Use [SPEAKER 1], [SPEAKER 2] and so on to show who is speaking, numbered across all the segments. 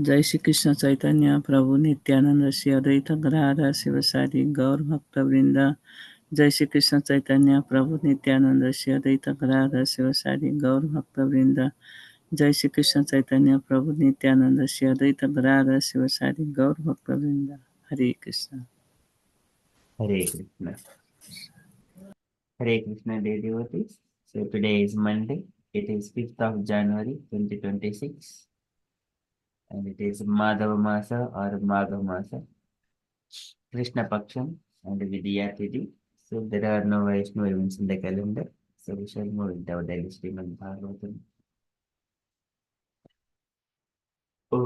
[SPEAKER 1] जय श्री कृष्ण चैतन्य प्रभु नित्यानंद श्री अद्वैत गदाधर शिवसारी गौर भक्त वृंदा। जय श्री कृष्ण चैतन्य प्रभु नित्यानंद श्री अद्वैत गदाधर शिवसारी गौर भक्त वृंदा। जय श्री कृष्ण चैतन्य प्रभु नित्यानंद श्री अद्वैत गदाधर शिवसारी गौर भक्त वृंदा। हरे Krishna.
[SPEAKER 2] Hare Krishna. Hare Krishna, dear devotees. So today is Monday. It is 5th of January 2026. And it is Madhava Masa or Magha Masa, Krishna Paksham and Vidya Tithi. So there are no Vaishnava events in the calendar. So we shall move into our daily Srimad Bhagavatam. Om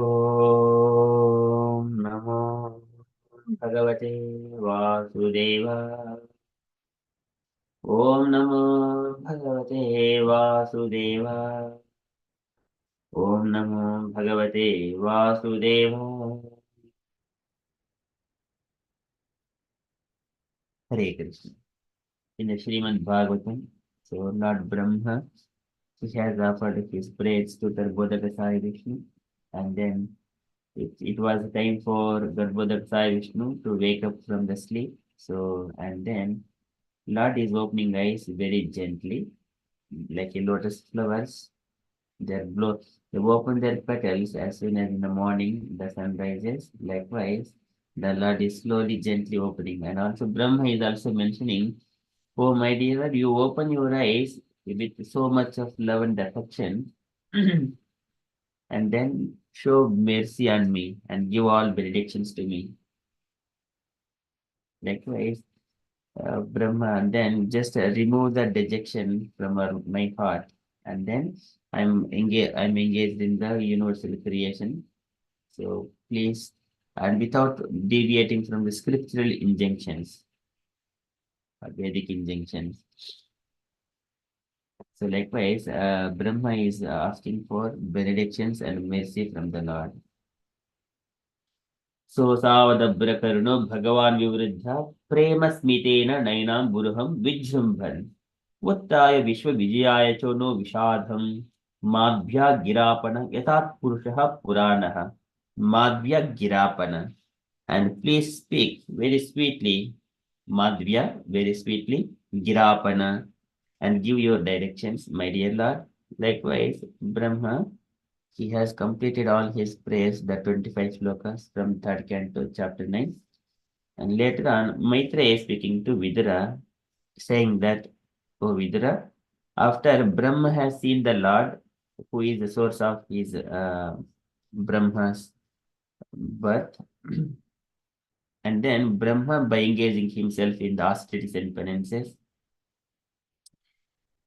[SPEAKER 2] Namo Bhagavate Vasudeva. Om Namo Bhagavate Vasudeva. Om Namo Bhagavate Vasudeva. Hare Krishna. In the Srimad Bhagavatam, so Lord Brahma, he has offered his praise to Garbhodaka Sai Vishnu, and then it was time for Garbhodaka Sai Vishnu to wake up from the sleep. So, and then Lord is opening eyes very gently, like a lotus flowers. They open their petals as soon as in the morning the sun rises. Likewise, the Lord is slowly, gently opening. And also Brahma is also mentioning, oh my dear, you open your eyes with so much of love and affection, and then show mercy on me and give all benedictions to me. Likewise, Brahma, and then just remove the dejection from my heart, and then I'm engaged in the universal creation. So please, and without deviating from the scriptural injunctions, or Vedic injunctions. So likewise, Brahma is asking for benedictions and mercy from the Lord. So Savadabra Karuno Bhagavan Vivruddha Prema Smitena Nainam Buruham Vijrumbhan Uttaya Vishwa Vijayaya Chono Vishadham Madhya Girapana Yatat Purushaha Puranaha Madhya Girapana. And please speak very sweetly, Madhya, very sweetly, Girapana, and give your directions, my dear Lord. Likewise, Brahma, he has completed all his prayers, the 25 slokas from third canto, chapter 9. And later on, Maitreya is speaking to Vidura, saying that, O Vidura, after Brahma has seen the Lord, who is the source of his Brahma's birth, and then Brahma, by engaging himself in the austerities and penances,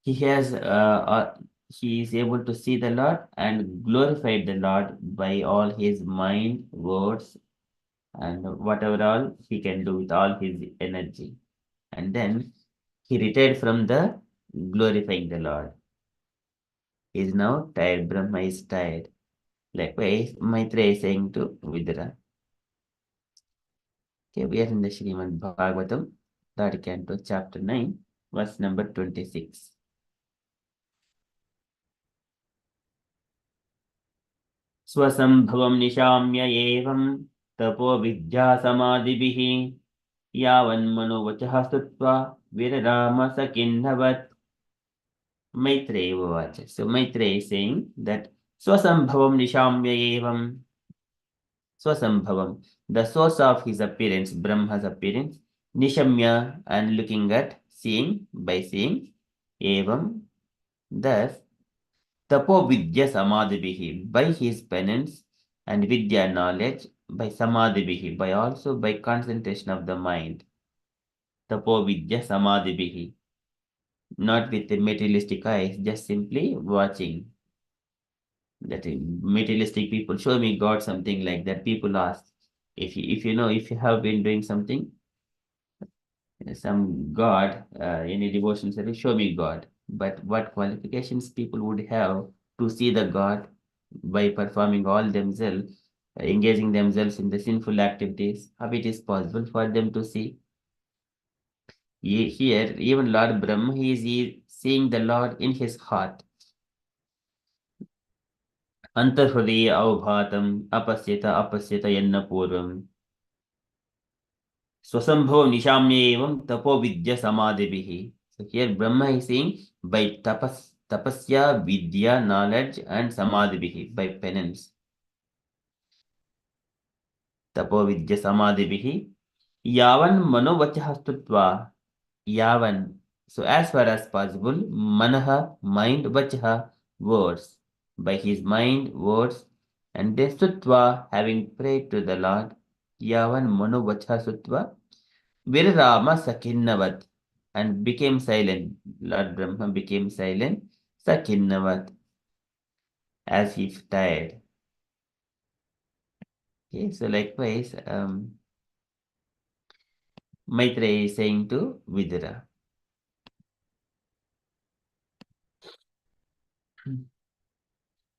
[SPEAKER 2] he has he is able to see the Lord and glorify the Lord by all his mind, words, and whatever all he can do with all his energy. And then he retired from the glorifying the Lord. He is now tired. Brahma is tired. Likewise, Maitreya is saying to Vidura. Okay, we are in the Srimad Bhagavatam, third canto, chapter 9, verse number 26. स्वसंभवं निशाम्य एवं तपो विद्यासमाधिभिः यावन्मनोवचः स्तुत्वा विरराम स किन्नवत्. Maitreya Uvacha. So Maitreya is saying that Swasambhavam Nishamya Evam. Swasambhavam, the source of his appearance, Brahma's appearance, Nishamya, and looking at, seeing, by seeing, Evam, thus, Tapo Vidya Samadhibihi, by his penance, and Vidya knowledge, by Samadhibihi, by also by concentration of the mind. Tapo Vidya Samadhibihi, not with the materialistic eyes, just simply watching. That materialistic people show me God, something like that. People ask if you know, if you have been doing something, some God, any devotion service, show me God. But what qualifications people would have to see the God by performing all themselves, engaging themselves in the sinful activities? How it is possible for them to see? Here, even Lord Brahma, he is seeing the Lord in his heart. Antarhriya avbhatam apashyata yanna purvam. Swasambhav nishamyevam tapo vidya samadhibihi. So here Brahma is saying by tapasya, vidya, knowledge and samadhibihi, by penance. Tapo vidya samadhibihi. Yavan manovachah stutva. Yavan. So as far as possible, manaha, mind, vachaha, words. By his mind, words, and then sutva, having prayed to the Lord. Yavan manovachah sutva. Virrama Sakinnavat, and became silent. Lord Brahma became silent. Sakinnavat, as if tired. Okay, so likewise, Maitreya is saying to Vidura.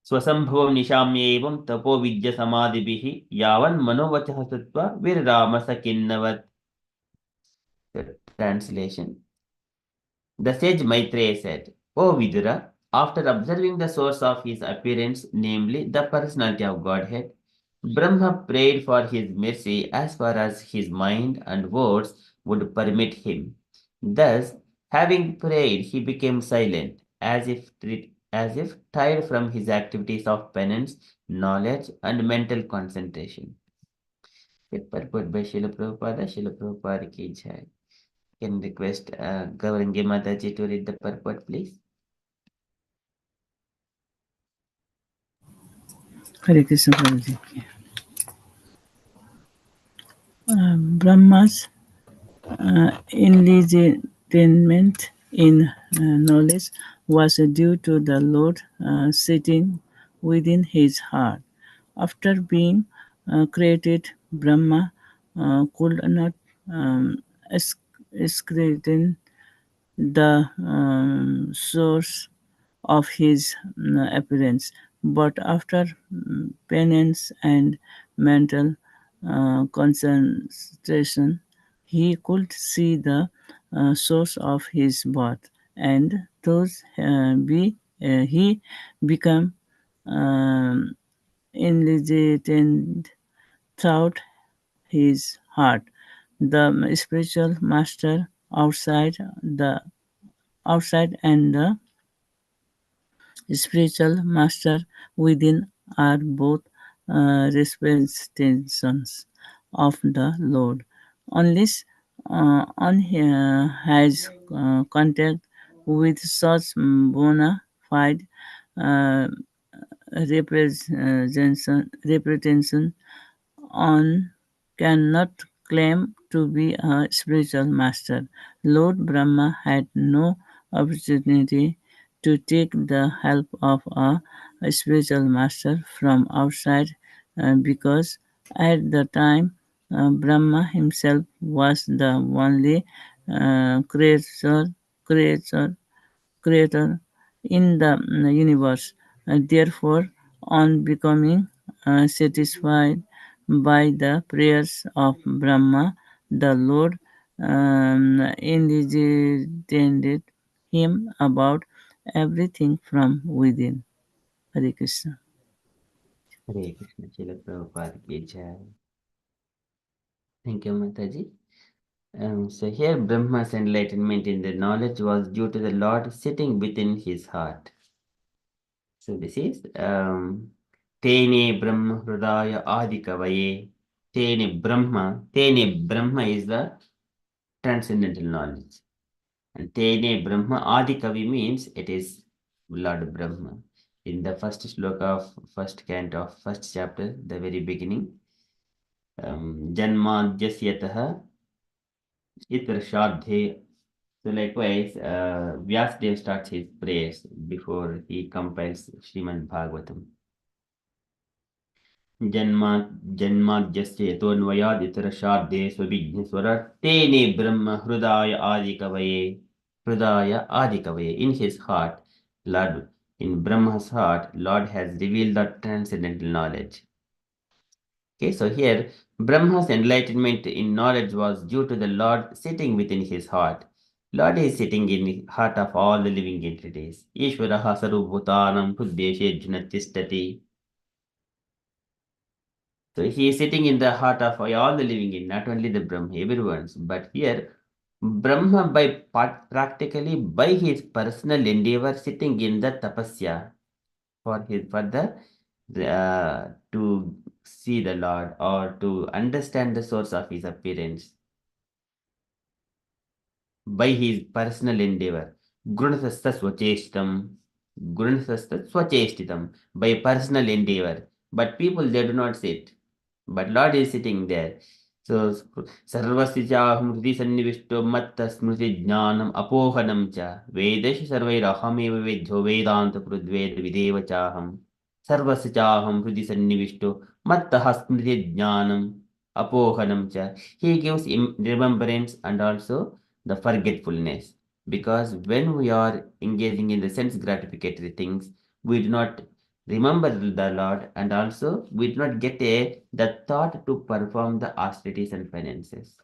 [SPEAKER 2] स्वसंभव निशाम्येवं तपो विद्य समाधिभिः यावन् मनोवचः स्तुत्वा विरराम सकिन्नवत्. Translation. The sage Maitreya said, O Vidura, after observing the source of his appearance, namely the personality of Godhead, Brahma prayed for his mercy as far as his mind and words would permit him. Thus, having prayed, he became silent, as if tired from his activities of penance, knowledge, and mental concentration. Purport by Srila Prabhupada, Srila Prabhupada ki jai. Can request Gaurangi Mataji to read the purport, please.
[SPEAKER 1] Hare Krishna Prabhuji. Brahma's enlightenment in knowledge was due to the Lord sitting within his heart. After being created, Brahma could not screen the source of his appearance, but after penance and mental concentration, he could see the source of his birth, and thus he became um, enlightened throughout his heart. The spiritual master outside and the spiritual master within are both representations of the Lord. Unless on has contact with such bona fide uh, representation on cannot claim to be a spiritual master. Lord Brahma had no opportunity to take the help of a spiritual master from outside because at the time Brahma himself was the only creator creator in the universe. Therefore, on becoming satisfied by the prayers of Brahma, the Lord enlightened him about everything from within. Hare Krishna.
[SPEAKER 2] Hare Krishna, Srila Prabhupada ki jai. Thank you, Mataji. So here Brahma's enlightenment in the knowledge was due to the Lord sitting within his heart. So this is Tene Brahma Hridaya Adikavaye. Tene Brahma is the transcendental knowledge. And Tene Brahma Adikavi means it is Lord Brahma. In the first sloka of first canto of first chapter, the very beginning, Janmadjasyataha Itrashadhe. So likewise, Vyasdev starts his prayers before he compiles Srimad Bhagavatam. जन्माद्यस्य यतोऽन्वयादितरशार्दे स्वविघ्नेश्वरः तेने ब्रह्म हृदय आदिकवये. Hridaya Adikavaye. In his heart, Lord, in Brahma's heart, Lord has revealed the transcendental knowledge. Okay, so here, Brahma's enlightenment in knowledge was due to the Lord sitting within his heart. Lord is sitting in the heart of all the living entities. Ishvaraha sarubhutanam huddeshe jnatistati. So he is sitting in the heart of all the living in, not only the Brahma, everyone's. But here, Brahma practically by his personal endeavor sitting in the tapasya for to see the Lord or to understand the source of his appearance by his personal endeavor. Grunasasta swacheshtam, Grunasasta swacheshtitam, by personal endeavor. But people, they do not sit. But Lord is sitting there. So, sarvasya chaham hridi sannivishto matta smriti jnanam apohanam cha vedesh sarvairaham vedho vedanta prudved videva chaham sarvasya chaham hridi sannivishto matta smriti jnanam apohanam cha. He gives remembrance and also the forgetfulness. Because when we are engaging in the sense gratificatory things, we do not remember the Lord, and also we do not get the thought to perform the austerities and penances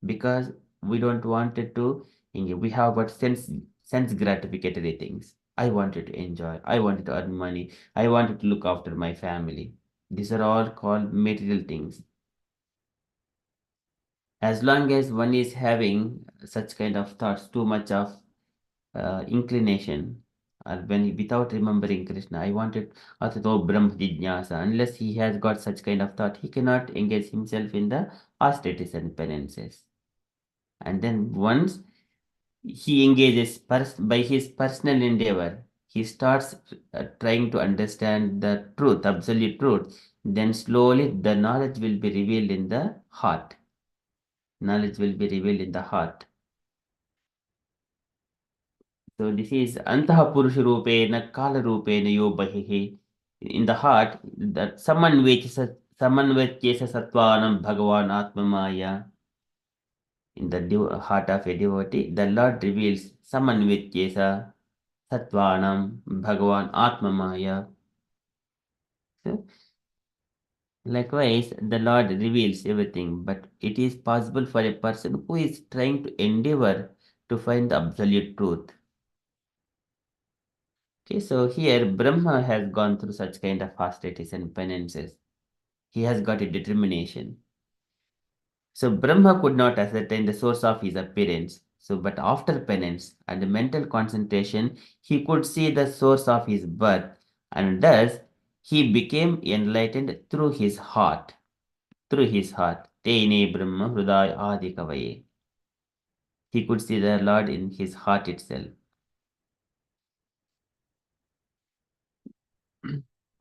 [SPEAKER 2] because we don't want it to engage. We have got sense gratificatory things. I wanted to enjoy. I wanted to earn money. I wanted to look after my family. These are all called material things. As long as one is having such kind of thoughts, too much of inclination, when without remembering Krishna, I wanted also Brahma Jignasa. Unless he has got such kind of thought, he cannot engage himself in the austerities and penances. And then once he engages by his personal endeavor, he starts trying to understand the truth, absolute truth. Then slowly the knowledge will be revealed in the heart. Knowledge will be revealed in the heart. So this is Antaha Purusha Rupena Kala Rupena Yo Bahihi. In the heart, that Samanvechesa Sattvanam Bhagavan Atma Maya. In the heart of a devotee, the Lord reveals Samanvechesa Sattvanam Bhagavan Atma Maya. So, likewise, the Lord reveals everything, but it is possible for a person who is trying to endeavor to find the absolute truth. Okay, so here Brahma has gone through such kind of austerities and penances. He has got a determination. So Brahma could not ascertain the source of his appearance. So, but after penance and mental concentration, he could see the source of his birth, and thus he became enlightened through his heart. Through his heart. Tene Brahma Hridaya Adi Kavaye. He could see the Lord in his heart itself.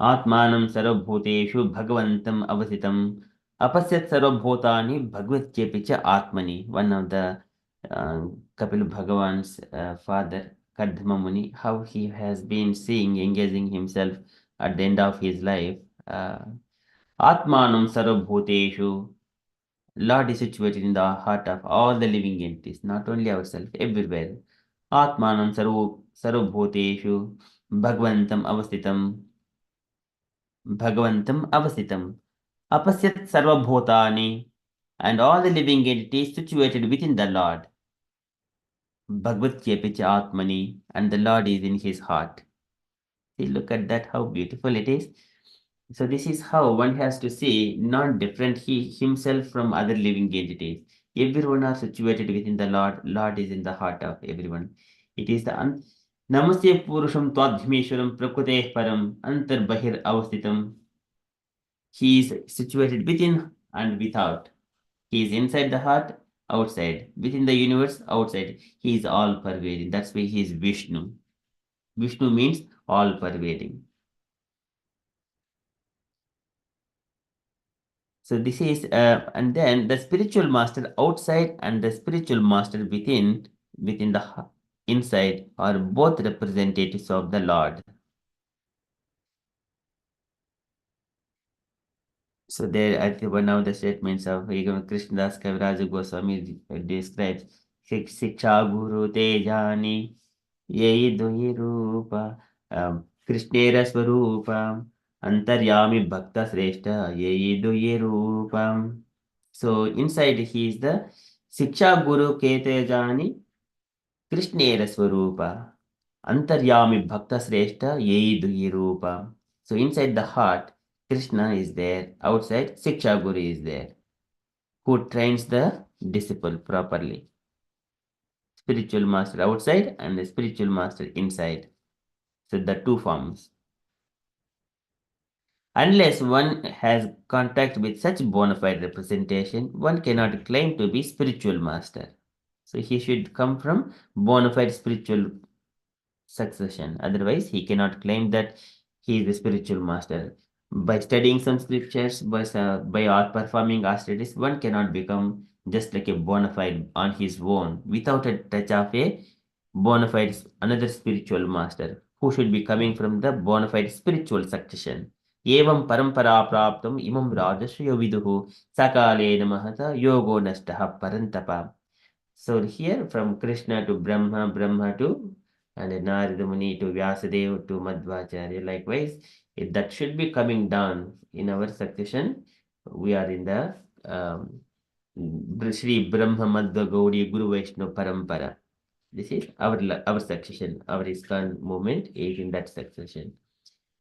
[SPEAKER 2] आत्मानं सर्वभूतेषु भगवन्तम् अवसितम् अपश्यत् सर्वभूतानि भगवत्यपि च आत्मनि. One of the Kapil Bhagavan's father, Kardama Muni, how he has been seeing, engaging himself at the end of his life. Atmanam sarvabhuteshu. Lord is situated in the heart of all the living entities, not only ourselves, everywhere. Atmanam sarvabhuteshu bhagvantam avasthitam. Bhagavantam avasitam. Apasyat sarvabhutani. And all the living entities situated within the Lord. Bhagavad Chepicha Atmani. And the Lord is in his heart. See, look at that, how beautiful it is. So this is how one has to see, not different he himself from other living entities. Everyone are situated within the Lord. Lord is in the heart of everyone. It is the Namaste Purusham Twadhimeshwaram Prakruteh Param Antarbahir Avasthitam. He is situated within and without. He is inside the heart, outside. Within the universe, outside. He is all pervading. That's why he is Vishnu. Vishnu means all pervading. So this is, and then the spiritual master outside and the spiritual master within the inside are both representatives of the Lord. So there, I think one of the statements of even Krishnadas Kaviraj Goswami describes Siksha Guru Tejani Yei Doi Rupa Krishnera Swarupa Antaryami Bhakta Sreshta Yei Doi Rupa. So inside he is the Siksha Guru Ketejani Krishnera Swarupa Antaryami Bhakta Sreshta Yei Doi Rupa. So inside the heart, Krishna is there. Outside, Siksha Guru is there, who trains the disciple properly. Spiritual master outside and the spiritual master inside. So the two forms. Unless one has contact with such bona fide representation, one cannot claim to be spiritual master. So he should come from bona fide spiritual succession. Otherwise, he cannot claim that he is a spiritual master. By studying some scriptures, by performing austerities, one cannot become just like a bona fide on his own without a touch of a bona fide another spiritual master who should be coming from the bona fide spiritual succession. एवं परंपरा प्राप्तम इमं राजस्व विदुः सकालेन महता योगो नष्टः परन्तप. So here from Krishna to Brahma, Brahma to and Narada Muni to Vyasadeva to Madhvacharya. Likewise, that should be coming down in our succession. We are in the Sri Brahma Madhva Gaudiya Guru Vaishnava Parampara. This is our succession. Our ISKCON movement is in that succession.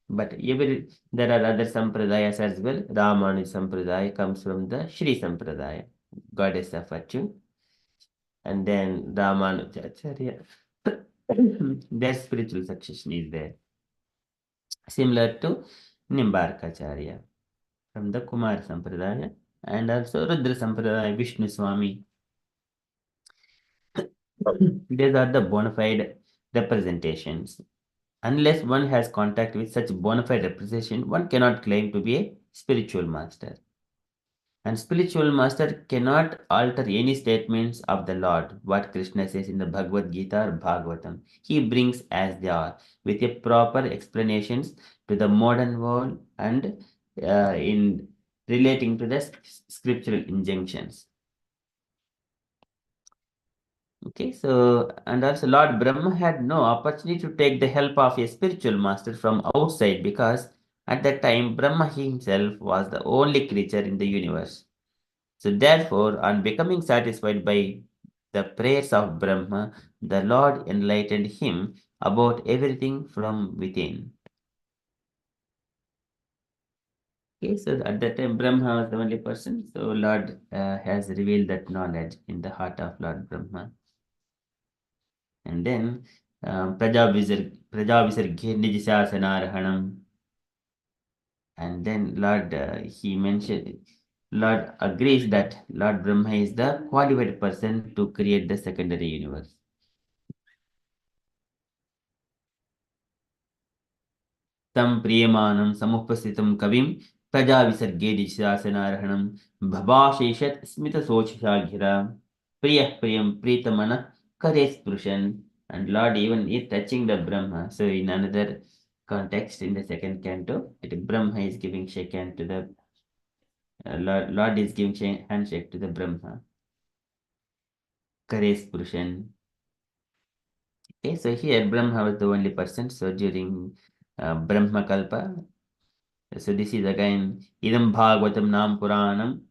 [SPEAKER 2] But there are other sampradayas as well. Ramanu Sampradaya comes from the Shri Sampradaya, goddess of fortune. And then Ramanujacharya, their spiritual succession is there. Similar to Nimbarkacharya from the Kumar Sampradaya and also Rudra Sampradaya, Vishnu Swami. These are the bona fide representations. Unless one has contact with such bona fide representation, one cannot claim to be a spiritual master. And spiritual master cannot alter any statements of the Lord, what Krishna says in the Bhagavad Gita or Bhagavatam. He brings as they are, with a proper explanations to the modern world and in relating to the scriptural injunctions. Okay, so, and also Lord Brahma had no opportunity to take the help of a spiritual master from outside because at that time Brahma himself was the only creature in the universe. So therefore, on becoming satisfied by the prayers of Brahma, the Lord enlightened him about everything from within. Okay, so at that time Brahma was the only person. So Lord has revealed that knowledge in the heart of Lord Brahma. And then Prajavisarghe Nijasasanaраhanam. And then Lord, he mentioned, Lord agrees that Lord Brahma is the qualified person to create the secondary universe. Tam priyamanam samuppasitam kavim prajavisarghe nijasasanaраhanam bhavasheshat smita sochashaghira priyah priyam pritamana karespurushan. And Lord even is touching the Brahma. So in another context, in the second canto, Brahma is giving shake hand to the Lord is giving handshake to the Brahma. Kares Purushan. Okay, so here Brahma was the only person. So during Brahma Kalpa, so this is again Idam Bhagavatam Nam Puranam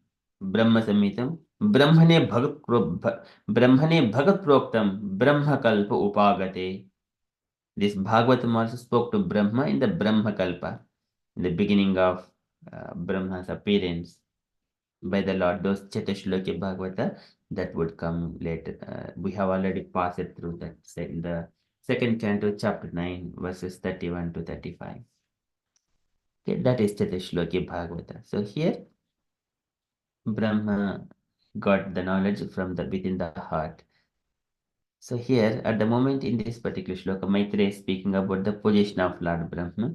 [SPEAKER 2] Brahma Samhitam Brahmane Bhagat Proktam Brahma Kalpa Upagate. This Bhagavatam also spoke to Brahma in the Brahma Kalpa, in the beginning of Brahma's appearance by the Lord. Those Chatashloki Bhagavata that would come later. We have already passed it through that in the second canto, chapter 9, verses 31 to 35. Okay, that is Chatashloki Bhagavata. So here, Brahma got the knowledge from the within the heart. So here, at the moment in this particular shloka, Maitreya is speaking about the position of Lord Brahma.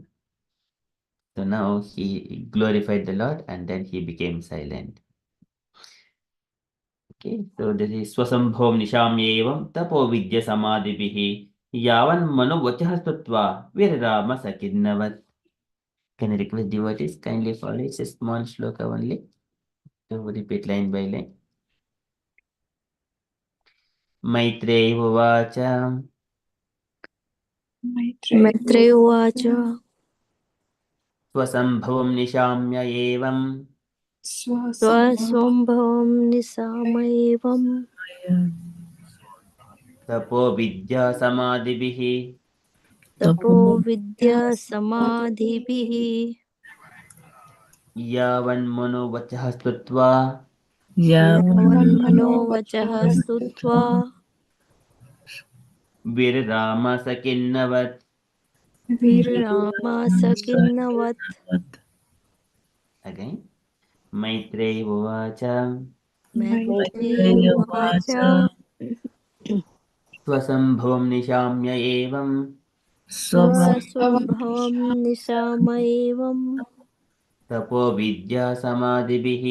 [SPEAKER 2] So now he glorified the Lord and then he became silent. Okay, so this is Swasambhavam Nishamyevam Tapo Vidya Samadhibihi Yavan Mano Vachah Statva Virama Sakidnavat. Can I request devotees kindly follow? It's a small shloka only. So repeat line by line. Maitreya Uvacha
[SPEAKER 3] Maitreya उवाच
[SPEAKER 2] Swasambhavam Nishamyevam
[SPEAKER 3] स्वसम्भवं निसामयेवं
[SPEAKER 2] Tapo Vidya Samadhibihi
[SPEAKER 3] तपो विद्या समाधिभिः
[SPEAKER 2] यावन्मनोवचः स्तुत्वा
[SPEAKER 3] यावन्मनोवचः स्तुत्वा
[SPEAKER 2] विररामसकिन्नवत्।
[SPEAKER 3] विरामासकिन्नवत्।
[SPEAKER 2] Again Maitreya उवाच
[SPEAKER 3] मैत्रेयी उवाच
[SPEAKER 2] स्वसम्भवं निशाम्य एवं
[SPEAKER 3] स्वस्वभवं निशामयेवं
[SPEAKER 2] तपोविद्यासमाधिभिः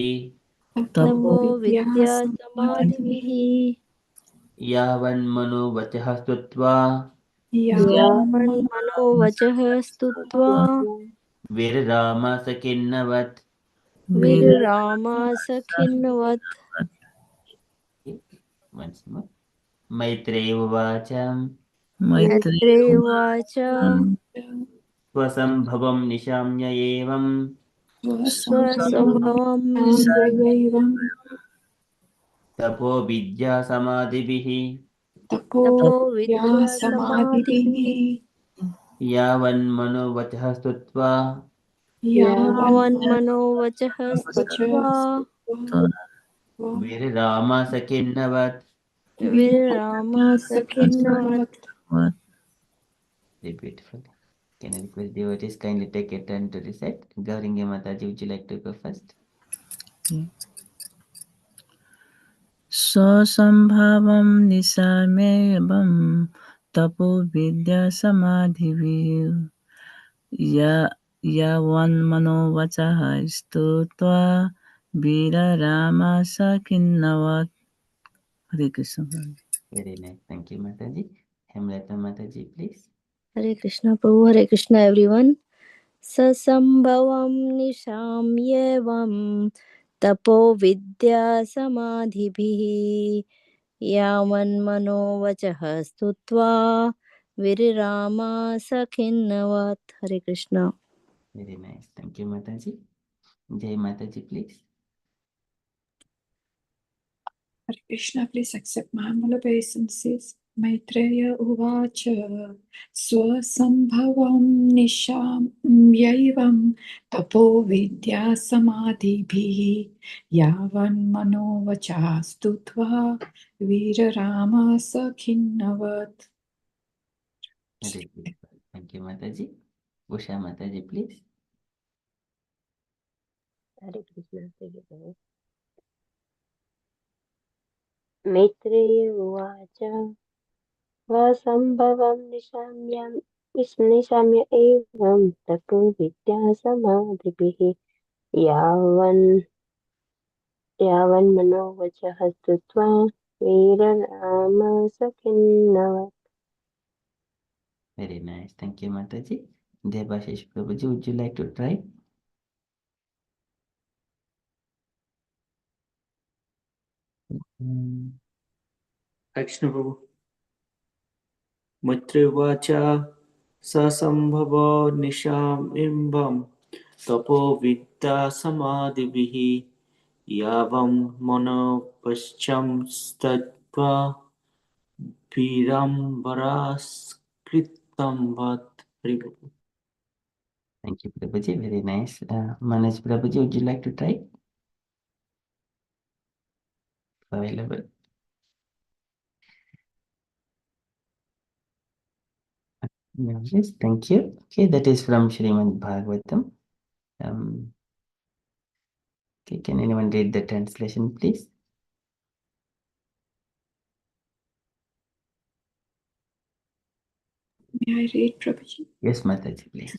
[SPEAKER 3] तपो विद्यासमाधिभिः
[SPEAKER 2] यावन्मनोवचः स्तुत्वा
[SPEAKER 3] यावन्मनोवचः स्तुत्वा
[SPEAKER 2] विररामसकिन्नवत्।
[SPEAKER 3] विरामासखिन्वत्।
[SPEAKER 2] Once more. Maitreya उवाच
[SPEAKER 3] मैत्रेयी उवाच
[SPEAKER 2] स्वसम्भवं निशाम्य एवं
[SPEAKER 3] स्वस्वभवं
[SPEAKER 2] तपोविद्यासमाधिभिः
[SPEAKER 3] तपो विद्यासमाधिभिः
[SPEAKER 2] यावन्मनोवचः स्तुत्वा
[SPEAKER 3] यावन्मनोवचः स्तुत्वा
[SPEAKER 2] विररामसकिन्नवत्।
[SPEAKER 3] विरामासखिन्वत्।
[SPEAKER 2] Very beautiful. Can I request devotees kindly take a turn to recite? Gauringa Mataji, would you like to go first?
[SPEAKER 1] स्वसम्भावं निशाम्येवं तपोविद्यासमाधिभिः यावन्मनोवचः स्तुत्वा वीररामसखिन्नवत्। Hare Krishna.
[SPEAKER 2] Very nice. Thank you, Mataji. Hemlata Mataji, please.
[SPEAKER 3] Hare Krishna Prabhu. Hare Krishna everyone. ससंभवं निशाम्येवं तपो विद्यासमाधिभिः यावन्मनोवचः स्तुत्वा विरामासखिन्नवत्। हरे Krishna.
[SPEAKER 2] Very nice. Thank you, Mataji. Jai Mataji, please.
[SPEAKER 4] Hare Krishna, please accept my humble obeisances. Maitreya Uvacha Swasambhavam Nishamyaivam Tapo Vidya Samadhibhi Yavan Manovachastutva Veera Rama Sakhinnavat.
[SPEAKER 2] Very beautiful. Thank you, Mataji. Usha Mataji, please.
[SPEAKER 5] Hare Krishna. Maitreya उवाच स्वसम्भवं निशाम्य एवं ततो विद्यासमाधिभिः यावन्मनोवचः स्तुत्वा वीररामसखिन्नवत्।
[SPEAKER 2] Very nice. Thank you, Mataji. Debashish Prabhuji, would you like to try?
[SPEAKER 6] Krishna प्रभु। मैत्रेयवाच ससम्भव निशाम्येवं तपोविद्यासमाधिभिः यावं मनोपश्यंस्तत्त्वा पीराम्बरास्कृतं वत्। हरि प्रभु।
[SPEAKER 2] Thank you, Prabhuji. Very nice. Manoj Prabhuji, would you like to try? Available. Yes, thank you. Okay, that is from Srimad Bhagavatam. Okay, can anyone read the translation, please?
[SPEAKER 4] May I read, Prabhuji?
[SPEAKER 2] Yes, Mataji, please.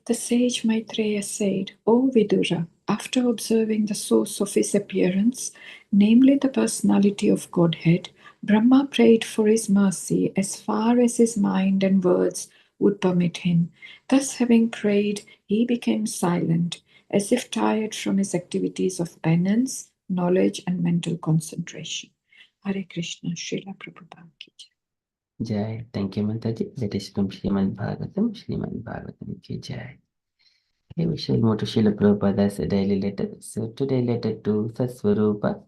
[SPEAKER 4] The sage Maitreya said, O Vidura, after observing the source of his appearance, namely the personality of Godhead, Brahma prayed for his mercy as far as his mind and words would permit him. Thus, having prayed, he became silent, as if tired from his activities of penance, knowledge, and mental concentration. Hare Krishna, Srila Prabhupada ki jai.
[SPEAKER 2] Jai. Thank you, Mataji. That is from Srimad Bhagavatam ki jai. Okay, we shall move to Srila Prabhupada's daily letter. So today letter to Satsvarupa,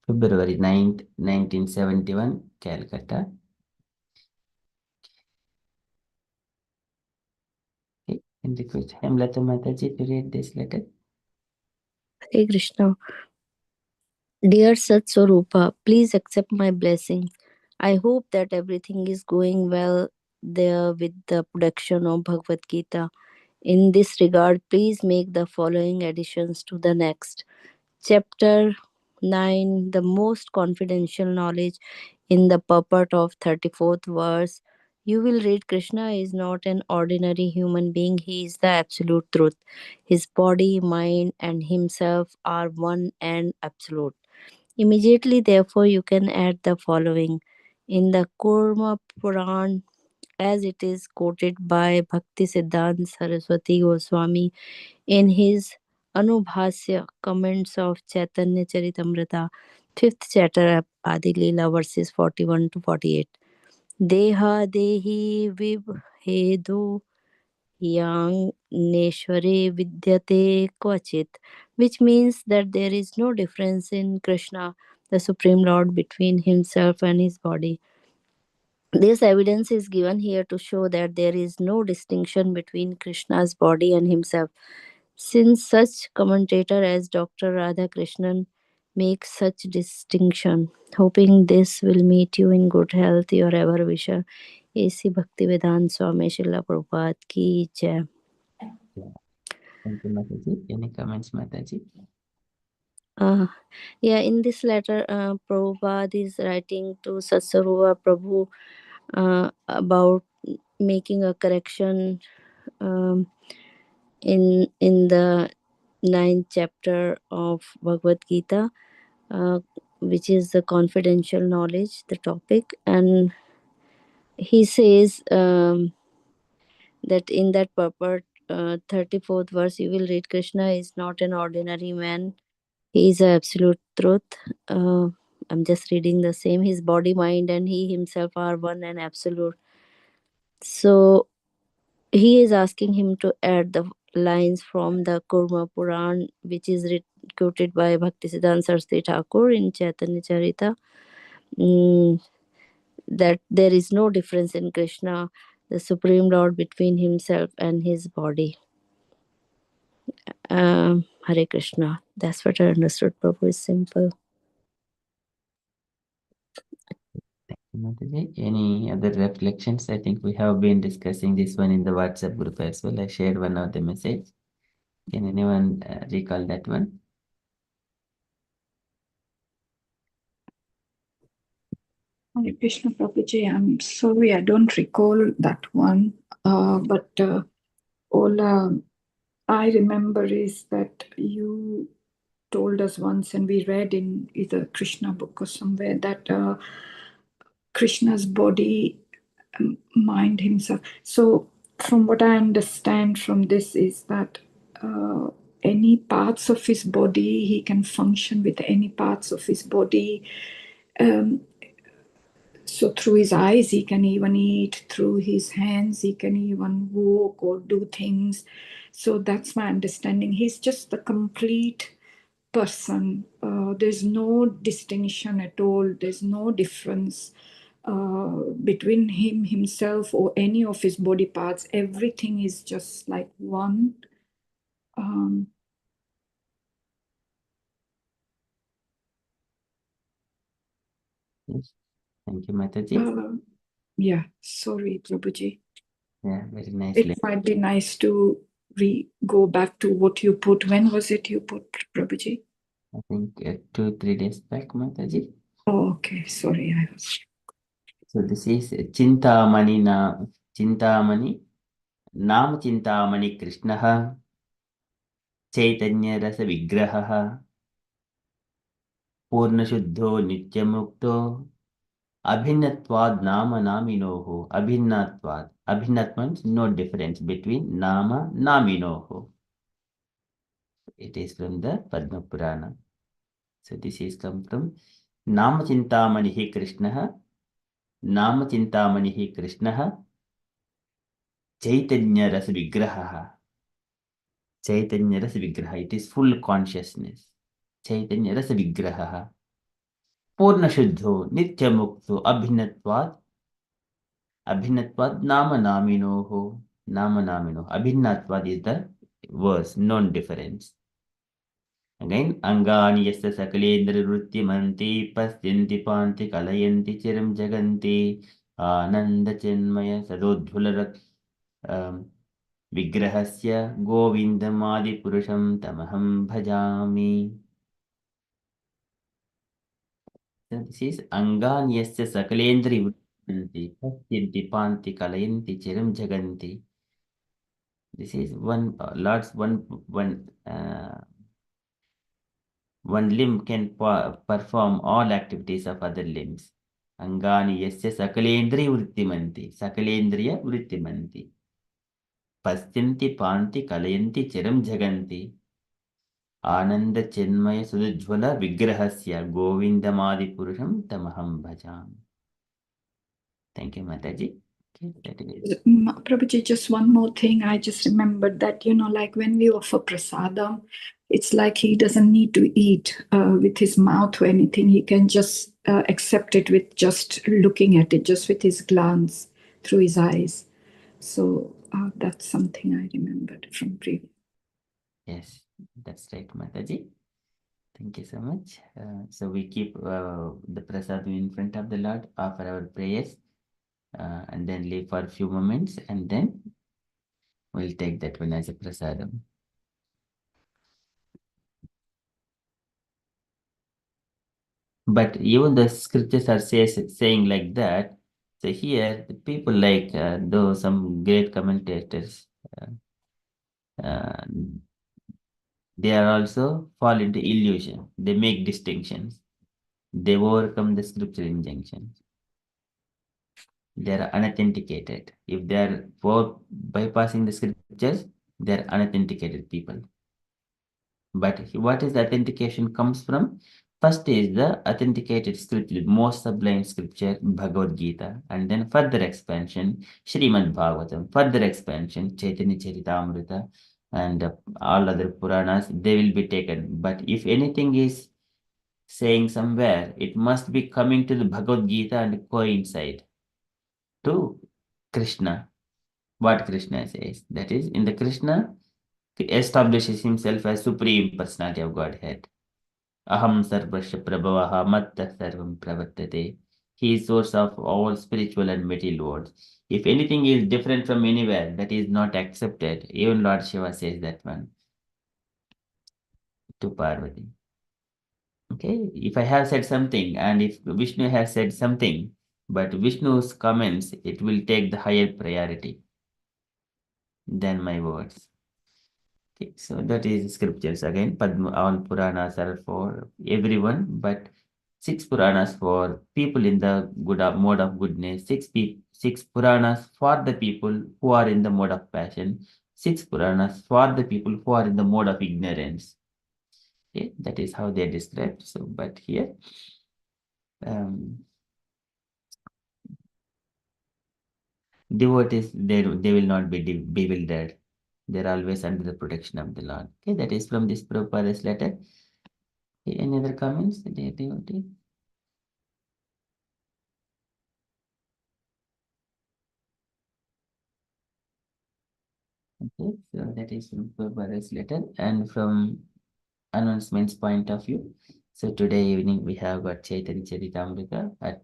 [SPEAKER 2] February 9th, 1971, Calcutta. Okay. And request Hemlata Mataji to read this letter.
[SPEAKER 3] Hare Krishna. Dear Sat Swarupa, please accept my blessings. I hope that everything is going well there with the production of Bhagavad Gita. In this regard, please make the following additions to the next. Chapter 9, the most confidential knowledge, in the purport of 34th verse. You will read Krishna is not an ordinary human being, he is the absolute truth. His body, mind, and himself are one and absolute. Immediately, therefore, you can add the following. In the Kurma Puran, as it is quoted by Bhakti Siddhanta Saraswati Goswami in his Anubhasya comments of Chaitanya Charitamrita, 5th chapter Adi Leela, verses 41 to 48. Deha dehi vibhedo yang neshware vidyate kvachit, which means that there is no difference in Krishna, the Supreme Lord, between himself and his body. This evidence is given here to show that there is no distinction between Krishna's body and himself. Since such commentator as Dr. Radhakrishnan makes such distinction, hoping this will meet you in good health, your ever wisher, A.C. Bhaktivedanta Swami Srila Prabhupada ki jai.
[SPEAKER 2] Thank you, Mataji. Any comments, Mataji?
[SPEAKER 3] In this letter, Prabhupada is writing to Satsaruva Prabhu about making a correction in the 9th chapter of Bhagavad Gita, which is the confidential knowledge, the topic. And he says that in that purport, 34th verse, you will read Krishna is not an ordinary man. He is absolute truth. I'm just reading the same. His body, mind, and he himself are one and absolute. So he is asking him to add the lines from the Kurma Puran, which is quoted by Bhaktisiddhanta Saraswati Thakur in Chaitanya Charita, that there is no difference in Krishna, the Supreme Lord, between himself and his body. Hare Krishna. That's what I understood, Prabhu. Is simple.
[SPEAKER 2] Thank you, Mataji. Any other reflections? I think we have been discussing this one in the WhatsApp group as well. I shared one of the message. Can anyone recall that one?
[SPEAKER 4] Hare Krishna Prabhuji, I'm sorry, I don't recall that one. But all I remember is that you told us once, and we read in either Krishna book or somewhere, that Krishna's body, mind, himself. So, from what I understand from this is that any parts of his body, he can function with any parts of his body. So through his eyes, he can even eat. Through his hands, he can even walk or do things. So that's my understanding. He's just a complete person. There's no distinction at all. There's no difference between him, himself, or any of his body parts. Everything is just like one.
[SPEAKER 2] Yes. Thank you, Mataji.
[SPEAKER 4] Yeah, sorry, Prabhuji.
[SPEAKER 2] Yeah, very nicely.
[SPEAKER 4] It might be nice to go back to what you put. When was it you put, Prabhuji?
[SPEAKER 2] I think 2-3 days back, Mataji.
[SPEAKER 4] Oh, okay. Sorry, I was.
[SPEAKER 2] So this is Chintamani Nam Chintamani Krishnaha Chaitanya Rasa Vigrahaha Purna Shuddho Nityamukto Abhinatvad Nama Naminoho. Abhinat means no difference between Nama Naminoho. It is from the Padma Purana. So this is come from Nama Chintamani Krishnaha. Nama Chintamani Krishnaha Chaitanya Rasa Vigrahaha. Chaitanya Rasa Vigraha. It is full consciousness. Chaitanya Rasa Vigrahaha. Purna Shuddho Nityamukto Abhinatvad Nama Naminoho. Nama namino. Abhinnatvad is the verse, non-difference. Again, Angani yasya sakalendra vrittimanti pasyanti panti kalayanti chiram jaganti ananda chenmaya sadodhularak vigrahasya govindamadi purusham tamaham bhajami. So this is Angani yasya sakalendri vrittimanti pasyanti panti kalayanti chiram jaganti. This is one Lord's one limb can perform all activities of other limbs. Angani yasya sakalendriya vrittimanti. Sakalendriya vrittimanti. Pasyanti panti kalayanti chiram jaganti. Ananda chenmaya sudujvala vigrahasya govindamadi purusham tamaham bhajami. Thank you, Mataji. Okay, that is.
[SPEAKER 4] Prabhuji, just one more thing. I just remembered that, like when we offer prasadam, it's like he doesn't need to eat with his mouth or anything. He can just accept it with just looking at it, just with his glance through his eyes. So that's something I remembered from previous.
[SPEAKER 2] Yes, that's right, Mataji. Thank you so much. So we keep the prasadam in front of the Lord, offer our prayers, and then leave for a few moments, and then we'll take that one as a prasadam. But even the scriptures are saying like that. So here, the people like though some great commentators, they are also fall into illusion. They make distinctions. They overcome the scripture injunctions. They are unauthenticated. If they are bypassing the scriptures, they are unauthenticated people. But what is the authentication comes from? First is the authenticated scripture, most sublime scripture, Bhagavad Gita, and then further expansion, Srimad Bhagavatam, further expansion, Chaitanya Charitamrita, and all other Puranas, they will be taken. But if anything is saying somewhere, it must be coming to the Bhagavad Gita and coincide to Krishna. What Krishna says. That is, in the Krishna, he establishes himself as Supreme Personality of Godhead. Aham sarvasya prabhavaha matta sarvam pravartate. He is source of all spiritual and material worlds. If anything is different from anywhere, that is not accepted. Even Lord Shiva says that one to Parvati. Okay, if I have said something and if Vishnu has said something, but Vishnu's comments, it will take the higher priority than my words. Okay, so that is scriptures again. Padma, all Puranas are for everyone, but 6 Puranas for people in the mode of goodness, 6 Puranas for the people who are in the mode of passion, 6 Puranas for the people who are in the mode of ignorance. Okay, that is how they are described. So, but here, devotees, they will not be bewildered. They're always under the protection of the Lord. Okay, that is from this Prabhupada's letter. Okay, any other comments, dear devotee? Okay, so that is from Prabhupada's letter. And from announcements point of view, so today evening we have got Chaitanya Charitamrita at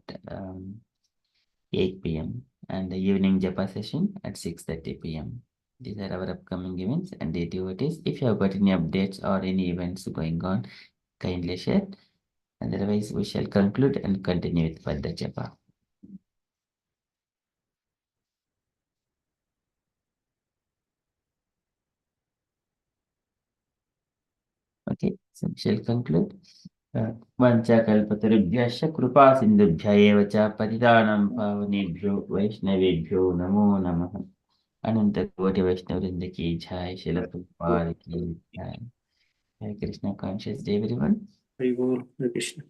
[SPEAKER 2] 8 p.m. and the evening Japa session at 6:30 p.m. These are our upcoming events, and dear devotees, if you have got any updates or any events going on, kindly share. Otherwise, we shall conclude and continue with further Japa. Okay, so we shall conclude. वञ्चकल्पतरुभ्यश्च कृपा सिन्धुभ्य एव च पतितानां पावनेभ्यो वैष्णवेभ्यो नमो नमः। अनंत कोटि वैष्णव वृंद की जय, श्रील प्रभुपाद की जय। Hare Krishna, conscious day everyone.
[SPEAKER 6] Hari बोल, हरे कृष्ण।